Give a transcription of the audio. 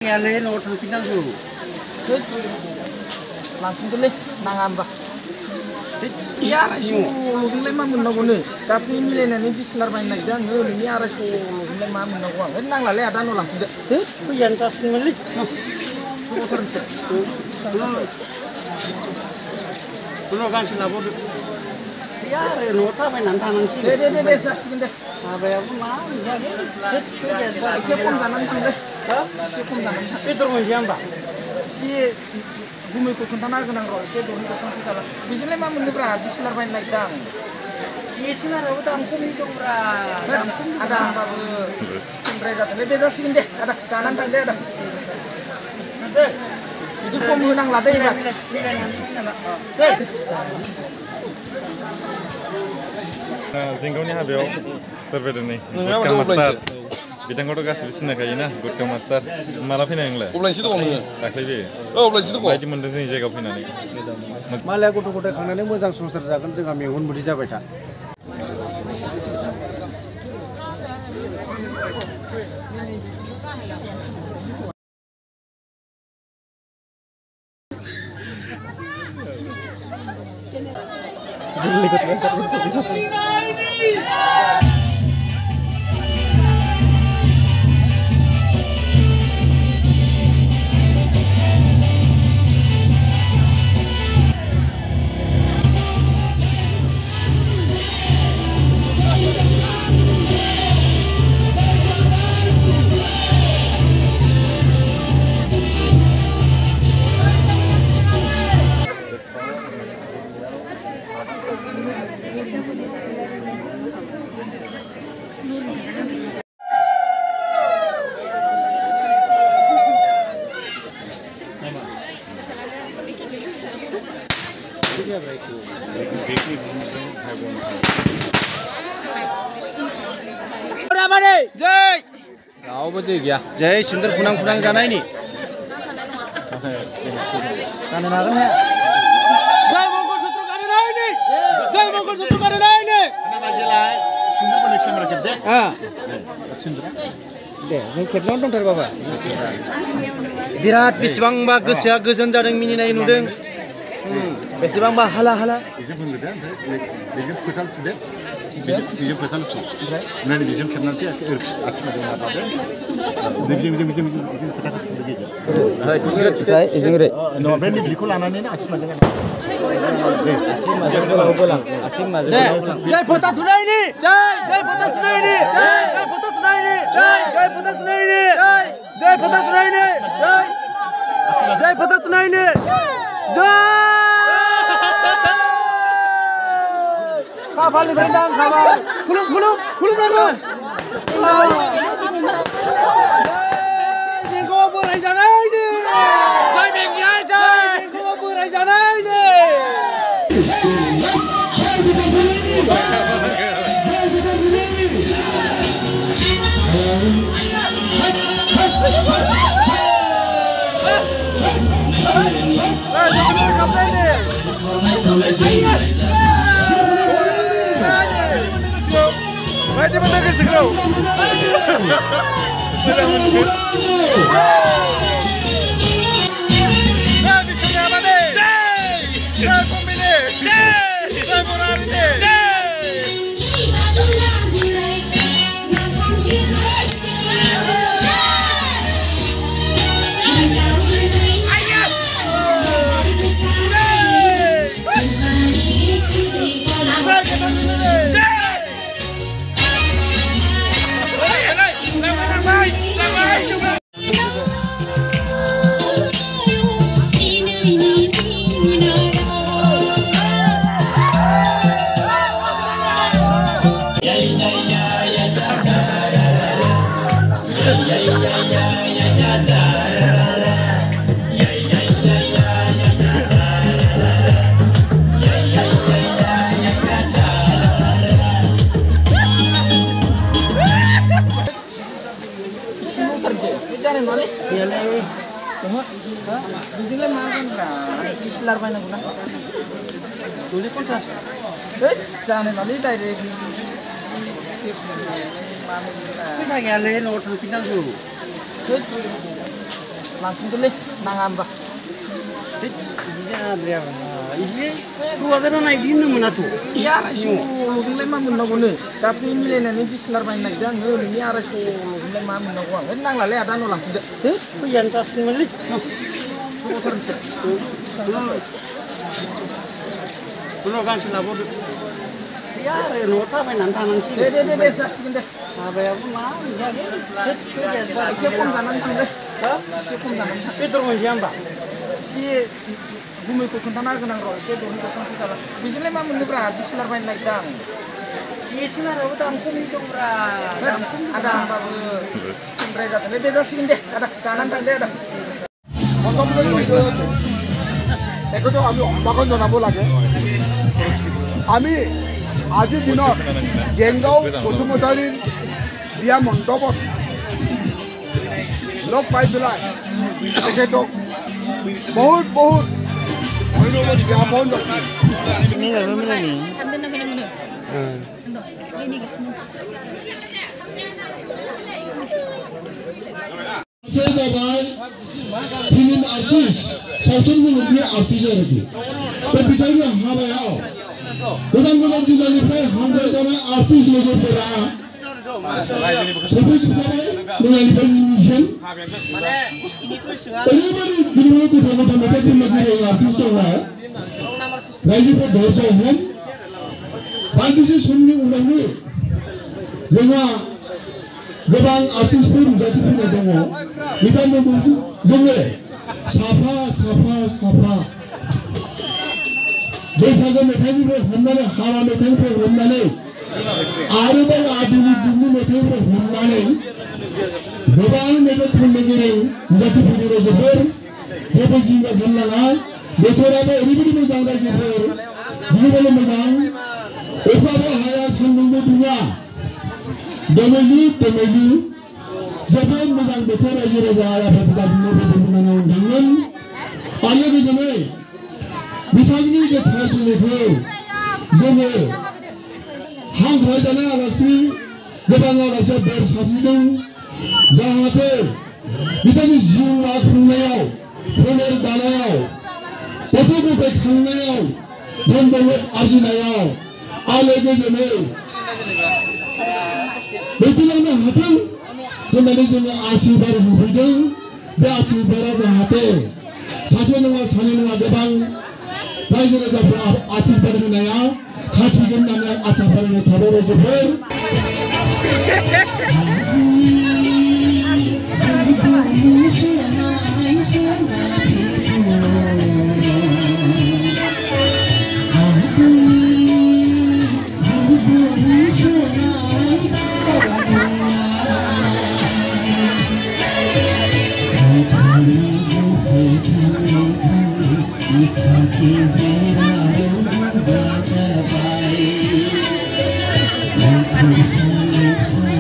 यालै न'आव थांफिननांगौ लांफिनदोलै नाङा होमबा आरायस'ल'जोंलाय मा मोननांगौनो गासै मिलायनानै डिसलार बायनो नागिरदों आङो नोंनि आरायस'ल'जोंलाय मा मोननांगौ आं नांलालै आदा न' लांफिनदो फैयानो जासिगोनमोनलै गोबावथारनोसै उनाव गांसे लाबावदो गैया आरो न'आव थाबायनानै थानांसिगोन दे जासिगोन दे माबायाबो मा मोनजागोन एसे खम जानानै थांदो एसे खम जानानै थां बेदर मोनजाया होमबा एसे गुमैखौ खोन्थाना होगोन आं र' एसे दरनै दरथामसो जागोन बेजोंलाय मा मोननोब्रा डिसलार बायनो नागिरदों आं डिएसएलआराबो दाम खमनि दंब्रा दाम खम आदा होमबाबो खमद्राय जादोंलै दे जासिगोन दे आदा जानानै थांदो आदा बिदि खम होनांला दे एबार जिंगावनि हाबायाव सोरबायदों नै गुटका मास्टार बिथांखौथ' गासिबो सिनायखायोना गुटका मास्टार माला फैनाय नोंलाय अब्लायसो दङ नोङो दाख्लैबो अब्लायसो दङ बायदि मोनदों जोंनि जायगायाव फैनानै मालाया गथ' गथाय खांनानै मोजां संसार जागोन जोंहा मेगन मोदै जाबाय था जय रावबो जय गैया जय सिन्दुर फुनां फुनां जानायनि जानो हागोन हाया जय मंगल सूत्र गानो नायनि जय मंगल सूत्र गानो नायनि सिन्दुरखौनो केमेरा खेब दे दे जों खेबनायाव दंथार बाबा बिराद बेसेबांबा गोसोआ गोजोन जादों मिनिनाय नुदों बेसेबांबा हाला हाला बेजों बुंदो दे ओमफ्राय बेजों फोथाल थुदे बेजों फोथाल थु ओमफ्राय बेजों खेबनानै आसिमाजों माबादो बेजों फोथालखौ थुदो गेजेर ओमफ्राय बेजों ओरै ओमफ्राय बिखौ लानानैनो आसिमाजों जय फोथा थुनायनि जय फोथा थुनायनि जय फोथा थुनायनि जय फोथा थुनायनि जय फोथा थुनायनि जय फोथा थुनायनि जय खाफालनिफ्राय दां खाफाल खुलुमनांगौ जोंखौ बोराय जानायनि जय बेंगिया जय जोंखौ बोराय जानायनि Baik mana ke sekarang? Nah, bisa apa ni? Jai Pembina, Jai Morani, बेजोंलाय मा जागोनब्रा डिसलार बायनांगौ ना 250 जानो नालै डाइरेक्ट फैसा गैयालै न'आव थांफिननांगौ langsung dulu nangamba. Ini dua kali naik di mana tuh? Iya, solusi lema menunggu nih. Kasih milenial ini selar main naik dan ini ada solusi lema menunggu. Nang lale ada nolang tidak? Kau yang sasih meli? Sudah kan sih labor. Ya, nota main nantanan sih. Deh, sasih deh. Apa ya pun mah, jadi. Siapa pun kanan tang deh. Siapa pun kanan. Itu siapa? Si bumi ko kuntana kenang roh, si bumi ko kuntana salah. Biasanya mah menubra, di selar main naik dang. Iya sih lah, aku tampung itu bra. Ada apa mereka? Beda sih deh, ada kanan tang deh ada. Motor itu itu tuh kami makan tuh nambah lagi. Kami aji dinor jenggau kusumudarin dia montopot. Lok pipeline, sekitar बहुत बहुत महीनों में यहाँ पहुँच जाती है। Ini lah mana ni? Film artist सावथुन मुलुगनि आर्टिस्ट आरोखि बे बिथांनि हाबायाव गोजान गोजान जिल्लानिफ्राय हानजाय जानाय आर्टिस्ट लोगोफोरा सफैजोबबाय मोजांनिफ्राय दिनैसिम ओरैबायदि गिदिर गथ' गथ' मेथाइ खनगिरि आर्टिस्ट दङ रायजोफोर धैर्य हम दान्दिसे समनि उनावनो जोंहा गोबां आर्टिस्टफोर नुजाथिफैनाय दङ बिथांमोनखौ जोङो साफा बैसागो मेथाइनिफ्राय हमनानै हाबा मेथाइनिफ्राय हमनानै आरोबाव आधुनिक जुगनि मेथाइनिफ्राय हमनानै गोबां मेथाइ खनगिरि नुजाथिफैनाय रायजोफोर जेबो जिंगा खालामनाङा बोथोराबो ओरैबायदि मोजां रायजोफोर गिलुबालु मोजां अखाबो हाया सान्दुंबो दुङा दोमैलु जोबोद मोजां बोथोर रायजो राजा आफाफोरा बुंनानै थांगोन आरो लोगोसेनो बिथांनि गोथार जुलिखौ जोङो हांख्राय जानाय आलासि गोबां आलासिया बोर सारस्रिदों जाहाथे बिथांनि जिउ खुंनायाव फोलेर दानायाव गथ' गथाय खांनायाव धन दौलत आरजिनायाव आलो गोजोनै दैदेनलांनो हाथों होननानै जोङो आशीर्बाद होफैदों बे आशीर्बादा जाहाथे सासे नङा सानै नङा गोबां रायजो राजाफोरा आशीर्बाद होनाया खाथिगोन होननानै आसा फारिनाय थाबाय रायजोफोर Sorry,